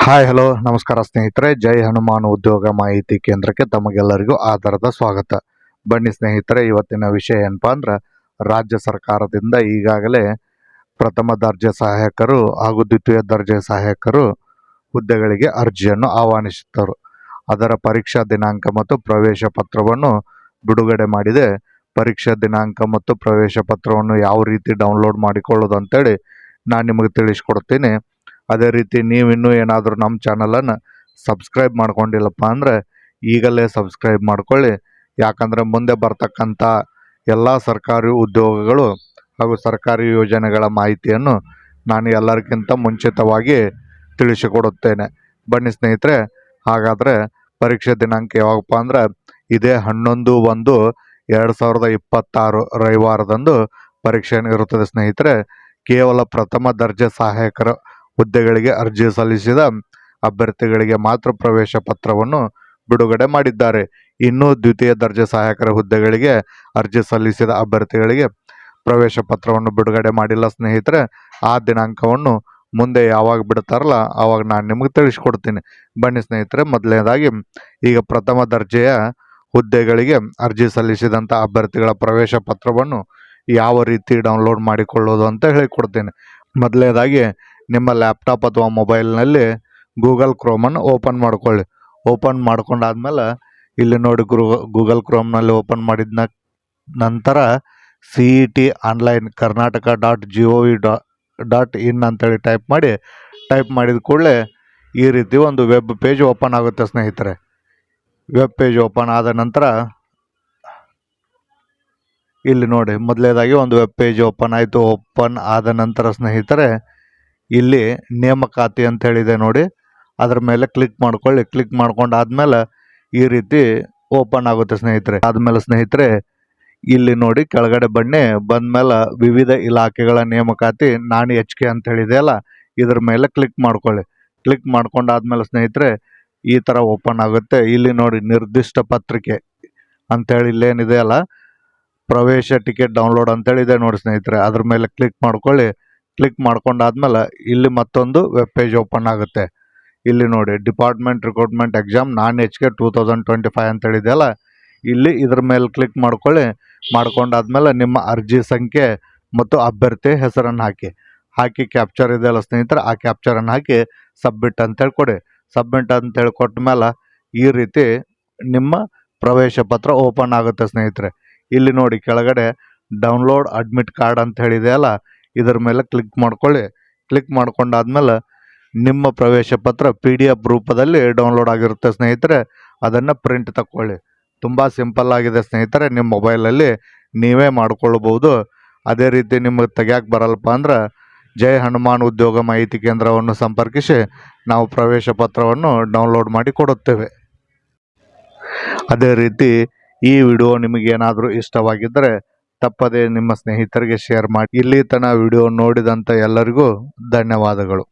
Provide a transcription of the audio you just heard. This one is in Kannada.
ಹಾಯ್ ಹಲೋ ನಮಸ್ಕಾರ ಸ್ನೇಹಿತರೆ. ಜೈ ಹನುಮಾನ್ ಉದ್ಯೋಗ ಮಾಹಿತಿ ಕೇಂದ್ರಕ್ಕೆ ತಮಗೆಲ್ಲರಿಗೂ ಆಧಾರದ ಸ್ವಾಗತ. ಬನ್ನಿ ಸ್ನೇಹಿತರೆ, ಇವತ್ತಿನ ವಿಷಯ ಏನಪ್ಪಾ ಅಂದ್ರೆ, ರಾಜ್ಯ ಸರ್ಕಾರದಿಂದ ಈಗಾಗಲೇ ಪ್ರಥಮ ದರ್ಜೆ ಸಹಾಯಕರು ಹಾಗೂ ದ್ವಿತೀಯ ದರ್ಜೆ ಸಹಾಯಕರು ಹುದ್ದೆಗಳಿಗೆ ಅರ್ಜಿಯನ್ನು ಆಹ್ವಾನಿಸಿದ್ದರು. ಅದರ ಪರೀಕ್ಷಾ ದಿನಾಂಕ ಮತ್ತು ಪ್ರವೇಶ ಪತ್ರವನ್ನು ಬಿಡುಗಡೆ ಮಾಡಿದೆ. ಪರೀಕ್ಷಾ ದಿನಾಂಕ ಮತ್ತು ಪ್ರವೇಶ ಪತ್ರವನ್ನು ಯಾವ ರೀತಿ ಡೌನ್ಲೋಡ್ ಮಾಡಿಕೊಳ್ಳೋದು ಅಂತೇಳಿ ನಾನು ನಿಮಗೆ ತಿಳಿಸ್ಕೊಡ್ತೀನಿ. ಅದೇ ರೀತಿ ನೀವಿನ್ನೂ ಏನಾದರೂ ನಮ್ಮ ಚಾನಲನ್ನು ಸಬ್ಸ್ಕ್ರೈಬ್ ಮಾಡ್ಕೊಂಡಿಲ್ಲಪ್ಪ ಅಂದರೆ ಈಗಲೇ ಸಬ್ಸ್ಕ್ರೈಬ್ ಮಾಡ್ಕೊಳ್ಳಿ. ಯಾಕಂದರೆ ಮುಂದೆ ಬರ್ತಕ್ಕಂಥ ಎಲ್ಲ ಸರ್ಕಾರಿ ಉದ್ಯೋಗಗಳು ಹಾಗೂ ಸರ್ಕಾರಿ ಯೋಜನೆಗಳ ಮಾಹಿತಿಯನ್ನು ನಾನು ಎಲ್ಲರಿಗಿಂತ ಮುಂಚಿತವಾಗಿ ತಿಳಿಸಿಕೊಡುತ್ತೇನೆ. ಬನ್ನಿ ಸ್ನೇಹಿತರೆ, ಹಾಗಾದರೆ ಪರೀಕ್ಷೆ ದಿನಾಂಕ ಯಾವಾಗಪ್ಪ ಅಂದರೆ ಇದೇ 11/1/2026 ರವಿವಾರದಂದು ಪರೀಕ್ಷೆ ಇರುತ್ತದೆ ಸ್ನೇಹಿತರೆ. ಕೇವಲ ಪ್ರಥಮ ದರ್ಜೆ ಸಹಾಯಕರ ಹುದ್ದೆಗಳಿಗೆ ಅರ್ಜಿ ಸಲ್ಲಿಸಿದ ಅಭ್ಯರ್ಥಿಗಳಿಗೆ ಮಾತ್ರ ಪ್ರವೇಶ ಪತ್ರವನ್ನು ಬಿಡುಗಡೆ ಮಾಡಿದ್ದಾರೆ. ಇನ್ನು ದ್ವಿತೀಯ ದರ್ಜೆ ಸಹಾಯಕರ ಹುದ್ದೆಗಳಿಗೆ ಅರ್ಜಿ ಸಲ್ಲಿಸಿದ ಅಭ್ಯರ್ಥಿಗಳಿಗೆ ಪ್ರವೇಶ ಪತ್ರವನ್ನು ಬಿಡುಗಡೆ ಮಾಡಿಲ್ಲ ಸ್ನೇಹಿತರೆ. ಆ ದಿನಾಂಕವನ್ನು ಮುಂದೆ ಯಾವಾಗ ಬಿಡ್ತಾರಲ್ಲ ಆವಾಗ ನಾನು ನಿಮಗೆ ತಿಳಿಸ್ಕೊಡ್ತೀನಿ. ಬನ್ನಿ ಸ್ನೇಹಿತರೆ, ಮೊದಲನೇದಾಗಿ ಈಗ ಪ್ರಥಮ ದರ್ಜೆಯ ಹುದ್ದೆಗಳಿಗೆ ಅರ್ಜಿ ಸಲ್ಲಿಸಿದಂಥ ಅಭ್ಯರ್ಥಿಗಳ ಪ್ರವೇಶ ಪತ್ರವನ್ನು ಯಾವ ರೀತಿ ಡೌನ್ಲೋಡ್ ಮಾಡಿಕೊಳ್ಳೋದು ಅಂತ ಹೇಳಿಕೊಡ್ತೀನಿ. ಮೊದಲನೇದಾಗಿ ನಿಮ್ಮ ಲ್ಯಾಪ್ಟಾಪ್ ಅಥವಾ ಮೊಬೈಲ್ನಲ್ಲಿ ಗೂಗಲ್ ಕ್ರೋಮನ್ನು ಓಪನ್ ಮಾಡ್ಕೊಳ್ಳಿ. ಓಪನ್ ಮಾಡ್ಕೊಂಡಾದ್ಮೇಲೆ ಇಲ್ಲಿ ನೋಡಿ, ಗೂಗಲ್ ಕ್ರೋಮ್ನಲ್ಲಿ ಓಪನ್ ಮಾಡಿದ ನಂತರ CET ಆನ್ಲೈನ್ karnataka.gov.in ಅಂತೇಳಿ ಟೈಪ್ ಮಾಡಿದ ಕೂಡಲೇ ಈ ರೀತಿ ಒಂದು ವೆಬ್ ಪೇಜ್ ಓಪನ್ ಆಗುತ್ತೆ ಸ್ನೇಹಿತರೆ. ವೆಬ್ ಪೇಜ್ ಓಪನ್ ಆದ ನಂತರ ಇಲ್ಲಿ ನೋಡಿ, ಮೊದಲನೇದಾಗಿ ಒಂದು ವೆಬ್ ಪೇಜ್ ಓಪನ್ ಆಯಿತು. ಓಪನ್ ಆದ ನಂತರ ಸ್ನೇಹಿತರೆ, ಇಲ್ಲಿ ನೇಮಕಾತಿ ಅಂತ ಹೇಳಿದೆ ನೋಡಿ, ಅದ್ರ ಮೇಲೆ ಕ್ಲಿಕ್ ಮಾಡ್ಕೊಳ್ಳಿ. ಕ್ಲಿಕ್ ಮಾಡ್ಕೊಂಡಾದ್ಮೇಲೆ ಈ ರೀತಿ ಓಪನ್ ಆಗುತ್ತೆ ಸ್ನೇಹಿತರೆ. ಆದಮೇಲೆ ಸ್ನೇಹಿತರೆ, ಇಲ್ಲಿ ನೋಡಿ ಕೆಳಗಡೆ ಬಂದಮೇಲೆ ವಿವಿಧ ಇಲಾಖೆಗಳ ನೇಮಕಾತಿ ನಾನ್ HK ಅಂತ ಹೇಳಿದೆ ಅಲ್ಲ, ಇದ್ರ ಮೇಲೆ ಕ್ಲಿಕ್ ಮಾಡ್ಕೊಳ್ಳಿ. ಕ್ಲಿಕ್ ಮಾಡ್ಕೊಂಡಾದ್ಮೇಲೆ ಸ್ನೇಹಿತರೆ, ಈ ಥರ ಓಪನ್ ಆಗುತ್ತೆ. ಇಲ್ಲಿ ನೋಡಿ, ನಿರ್ದಿಷ್ಟ ಪತ್ರಿಕೆ ಅಂತೇಳಿ ಇಲ್ಲೇನಿದೆ ಅಲ್ಲ, ಪ್ರವೇಶ ಟಿಕೆಟ್ ಡೌನ್ಲೋಡ್ ಅಂತೇಳಿದೆ ನೋಡಿ ಸ್ನೇಹಿತರೆ, ಅದ್ರ ಮೇಲೆ ಕ್ಲಿಕ್ ಮಾಡ್ಕೊಳ್ಳಿ. ಕ್ಲಿಕ್ ಮಾಡ್ಕೊಂಡಾದ್ಮೇಲೆ ಇಲ್ಲಿ ಮತ್ತೊಂದು ವೆಬ್ ಪೇಜ್ ಓಪನ್ ಆಗುತ್ತೆ. ಇಲ್ಲಿ ನೋಡಿ, ಡಿಪಾರ್ಟ್ಮೆಂಟ್ ರಿಕ್ರೂಟ್ಮೆಂಟ್ ಎಕ್ಸಾಮ್ ನಾನ್ HK 2025 ಅಂತೇಳಿದೆಯಲ್ಲ, ಇಲ್ಲಿ ಇದ್ರ ಮೇಲೆ ಕ್ಲಿಕ್ ಮಾಡ್ಕೊಳ್ಳಿ. ಮಾಡ್ಕೊಂಡಾದ್ಮೇಲೆ ನಿಮ್ಮ ಅರ್ಜಿ ಸಂಖ್ಯೆ ಮತ್ತು ಅಭ್ಯರ್ಥಿ ಹೆಸರನ್ನು ಹಾಕಿ ಕ್ಯಾಪ್ಚರ್ ಇದೆಯಲ್ಲ ಸ್ನೇಹಿತರೆ, ಆ ಕ್ಯಾಪ್ಚರನ್ನು ಹಾಕಿ ಸಬ್ಮಿಟ್ ಅಂತೇಳಿ ಕೊಡಿ. ಸಬ್ಮಿಟ್ ಅಂತೇಳಿ ಕೊಟ್ಟ ಮೇಲೆ ಈ ರೀತಿ ನಿಮ್ಮ ಪ್ರವೇಶ ಪತ್ರ ಓಪನ್ ಆಗುತ್ತೆ ಸ್ನೇಹಿತರೆ. ಇಲ್ಲಿ ನೋಡಿ ಕೆಳಗಡೆ ಡೌನ್ಲೋಡ್ ಅಡ್ಮಿಟ್ ಕಾರ್ಡ್ ಅಂತ ಹೇಳಿದೆಯಲ್ಲ, ಇದರ ಮೇಲೆ ಕ್ಲಿಕ್ ಮಾಡ್ಕೊಳ್ಳಿ. ಕ್ಲಿಕ್ ಮಾಡ್ಕೊಂಡಾದ್ಮೇಲೆ ನಿಮ್ಮ ಪ್ರವೇಶ ಪತ್ರ PDF ರೂಪದಲ್ಲಿ ಡೌನ್ಲೋಡ್ ಆಗಿರುತ್ತೆ ಸ್ನೇಹಿತರೆ. ಅದನ್ನು ಪ್ರಿಂಟ್ ತಗೊಳ್ಳಿ. ತುಂಬ ಸಿಂಪಲ್ ಆಗಿದೆ ಸ್ನೇಹಿತರೆ, ನಿಮ್ಮ ಮೊಬೈಲಲ್ಲಿ ನೀವೇ ಮಾಡ್ಕೊಳ್ಬೋದು. ಅದೇ ರೀತಿ ನಿಮಗೆ ತೆಗಿಯಕ್ಕೆ ಬರಲ್ಲಪ್ಪ ಅಂದ್ರೆ ಜೈ ಹನುಮಾನ್ ಉದ್ಯೋಗ ಮಾಹಿತಿ ಕೇಂದ್ರವನ್ನು ಸಂಪರ್ಕಿಸಿ ನಾವು ಪ್ರವೇಶ ಪತ್ರವನ್ನು ಡೌನ್ಲೋಡ್ ಮಾಡಿ ಕೊಡುತ್ತೇವೆ. ಅದೇ ರೀತಿ ಈ ವಿಡಿಯೋ ನಿಮಗೇನಾದರೂ ಇಷ್ಟವಾಗಿದ್ದರೆ ತಪ್ಪದೇ ನಿಮ್ಮ ಸ್ನೇಹಿತರಿಗೆ ಶೇರ್ ಮಾಡಿ. ಇಲ್ಲಿ ತನಕ ವಿಡಿಯೋ ನೋಡಿದಂಥ ಎಲ್ಲರಿಗೂ ಧನ್ಯವಾದಗಳು.